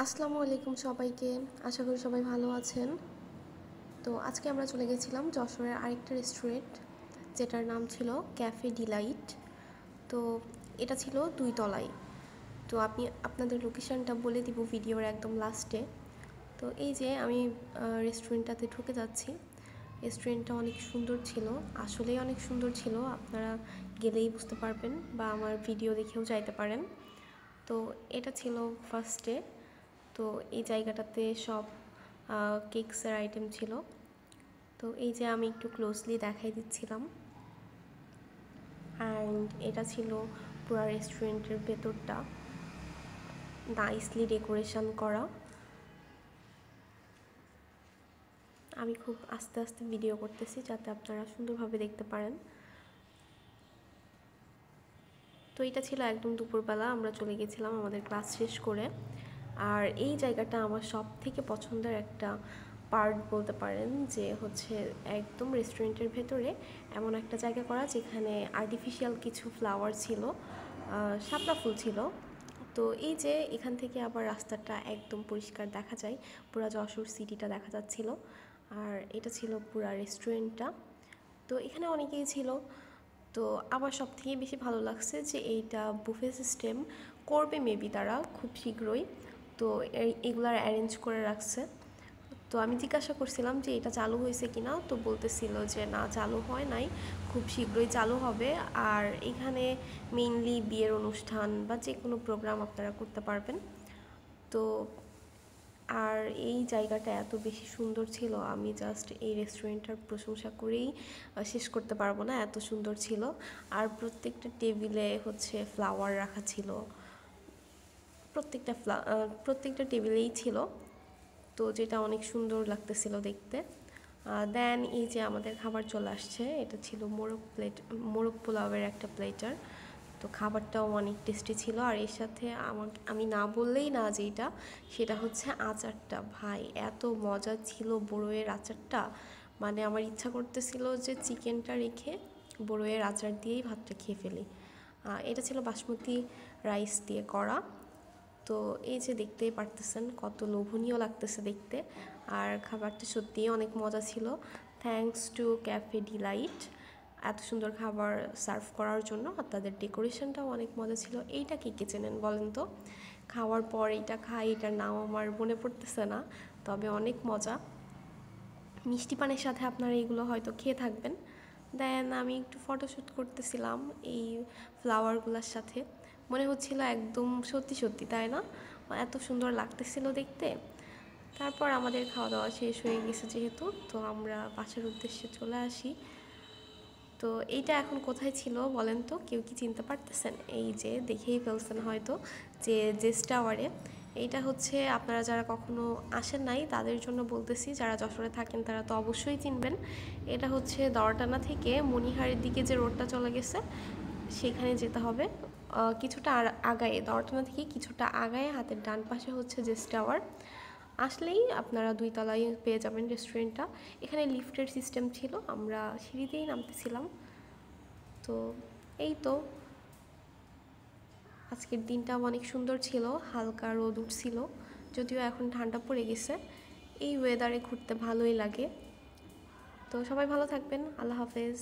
আসসালামু আলাইকুম সবাইকে। আশা করি সবাই ভালো আছেন। তো আজকে আমরা চলে গেছিলাম যশোরের আরেকটা রেস্টুরেন্ট, যেটার নাম ছিল ক্যাফে ডিলাইট। তো এটা ছিল 2 তলায়। তো আপনাদের লোকেশনটা বলে দিব ভিডিওর একদম লাস্টে। তো এই যে আমি রেস্টুরেন্টটাতে ঢুকে যাচ্ছি। রেস্টুরেন্টটা অনেক সুন্দর ছিল, আসলেই অনেক সুন্দর ছিল। আপনারা গেলেই বুঝতে পারবেন বা আমার ভিডিও দেখেও যাইতে পারেন। তো এটা ছিল ফার্স্টে। তো এই জায়গাটাতে সব কেকসের আইটেম ছিল। তো এই যে আমি একটু ক্লোজলি দেখাই দিচ্ছিলাম। অ্যান্ড এটা ছিল পুরো রেস্টুরেন্টের ভেতরটা নাইসলি ডেকোরেশন করা। আমি খুব আস্তে আস্তে ভিডিও করতেছি যাতে আপনারা সুন্দরভাবে দেখতে পারেন। তো এটা ছিল একদম দুপুরবেলা, আমরা চলে গেছিলাম আমাদের ক্লাস শেষ করে। আর এই জায়গাটা আমার সব থেকে পছন্দের একটা পার্ট বলতে পারেন, যে হচ্ছে একদম রেস্টুরেন্টের ভেতরে এমন একটা জায়গা করা যেখানে আর্টিফিশিয়াল কিছু ফ্লাওয়ার ছিল, শাপলা ফুল ছিল। তো এই যে এখান থেকে আবার রাস্তাটা একদম পরিষ্কার দেখা যায়, পুরা যশোর সিটিটা দেখা যাচ্ছিল। আর এটা ছিল পুরা রেস্টুরেন্টটা। তো এখানে অনেকেই ছিল। তো আমার সবথেকে বেশি ভালো লাগছে যে এইটা বুফে সিস্টেম করবে মেবি তারা খুব শীঘ্রই। তো এগুলার অ্যারেঞ্জ করে রাখছে। তো আমি জিজ্ঞাসা করছিলাম যে এটা চালু হয়েছে কিনা, তো বলতেছিল যে না, চালু হয় নাই, খুব শীঘ্রই চালু হবে। আর এখানে মেইনলি বিয়ের অনুষ্ঠান বা যে কোনো প্রোগ্রাম আপনারা করতে পারবেন। তো আর এই জায়গাটা এত বেশি সুন্দর ছিল, আমি জাস্ট এই রেস্টুরেন্টটার প্রশংসা করেই শেষ করতে পারবো না, এত সুন্দর ছিল। আর প্রত্যেকটা টেবিলে হচ্ছে ফ্লাওয়ার রাখা ছিল, প্রত্যেকটা টেবিলেই ছিল। তো যেটা অনেক সুন্দর লাগতেছিল দেখতে। দেন এই যে আমাদের খাবার চলে আসছে, এটা ছিল মোরগ পোলাওয়ের একটা প্লেটার। তো খাবারটাও অনেক টেস্টি ছিল। আর এর সাথে আমি না বললেই না যেটা, সেটা হচ্ছে আচারটা। ভাই এত মজা ছিল বড়ইয়ের আচারটা, মানে আমার ইচ্ছা করতেছিল যে চিকেনটা রেখে বড়ইয়ের আচার দিয়েই ভাতটা খেয়ে ফেলি। এটা ছিল বাসমতি রাইস দিয়ে করা। তো এই যে দেখতেই পারতেছেন কত লোভনীয় লাগতেছে দেখতে। আর খাবারটা সত্যিই অনেক মজা ছিল। থ্যাঙ্কস টু ক্যাফে ডিলাইট এত সুন্দর খাবার সার্ভ করার জন্য। আর তাদের ডেকোরেশনটাও অনেক মজা ছিল। এইটা কে কে চেনেন বলেন তো? খাওয়ার পর এইটা খাই, এটার নাম আমার মনে পড়তেছে না, তবে অনেক মজা। মিষ্টি পানের সাথে আপনারা এগুলো হয়তো খেয়ে থাকবেন। দেন আমি একটু ফটোশ্যুট করতেছিলাম এই ফ্লাওয়ারগুলোর সাথে, মনে হচ্ছিল একদম সত্যি সত্যি, তাই না? এত সুন্দর লাগতেছিল দেখতে। তারপর আমাদের খাওয়া দাওয়া শেষ হয়ে গেছে যেহেতু, তো আমরা বাসার উদ্দেশ্যে চলে আসি। তো এইটা এখন কোথায় ছিল বলেন তো? কেউ কি চিনতে পারতেছেন? এই যে দেখেই ফেলছেন হয়তো, যে জেস টাওয়ারে। এইটা হচ্ছে, আপনারা যারা কখনো আসেন নাই তাদের জন্য বলতেছি, যারা যশোরে থাকেন তারা তো অবশ্যই চিনবেন। এটা হচ্ছে দরটানা থেকে মণিহারের দিকে যে রোডটা চলে গেছে, সেখানে যেতে হবে। কিছুটা আগায়ে, দরটানা থেকে কিছুটা আগায়ে হাতের ডান পাশে হচ্ছে জেস টাওয়ার। আসলেই আপনারা 2 তলায় পেয়ে যাবেন রেস্টুরেন্টটা। এখানে লিফটের সিস্টেম ছিল, আমরা সিঁড়িতেই নামতেছিলাম। তো এই তো, আজকের দিনটাও অনেক সুন্দর ছিল, হালকা রোদ উঠছিল, যদিও এখন ঠান্ডা পড়ে গেছে। এই ওয়েদারে ঘুরতে ভালোই লাগে। তো সবাই ভালো থাকবেন, আল্লাহ হাফেজ।